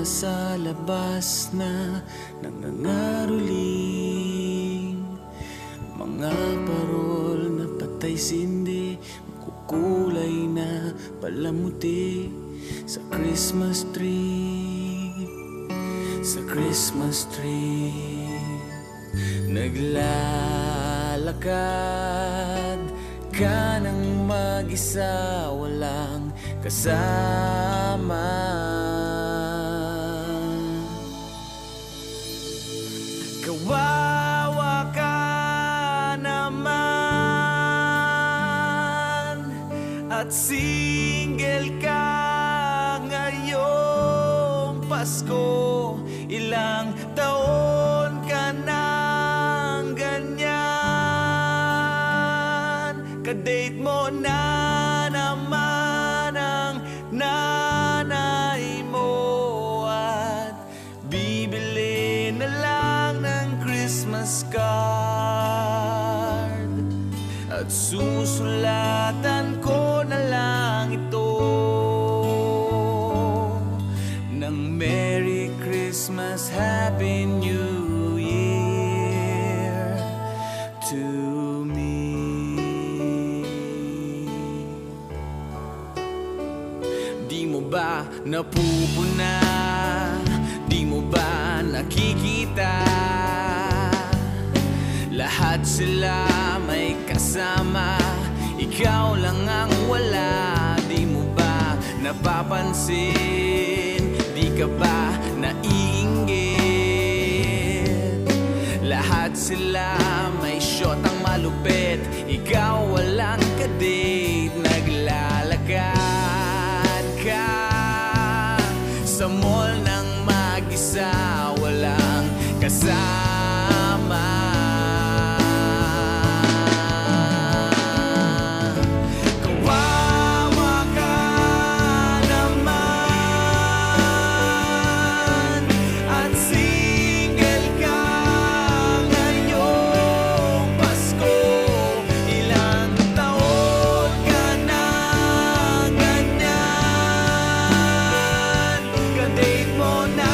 sa labas na nangangaroling, mga parol na patay sindi, makukulay na palamuti sa Christmas tree, sa Christmas tree. Naglalakad ka ng mag-isa, walang kasama. Kawawa ka naman at single ka ngayong Pasko. Ilang taon ka nang ganyan, kadate mo na naman ang nanay mo at bibili na lang ng Christmas card at susulatan ko na lang ito ng Merry Christmas, Happy New Year to me. Di mo ba napupuna? Di mo ba nakikita? Lahat sila may kasama, ikaw lang ang wala. Di mo ba napapansin? Di ka ba naiinggit? Lahat sila may shot ang malupit, ikaw walang kadate. Naglalakad ka sa mall ng mag-isa, walang kasama. Date mo na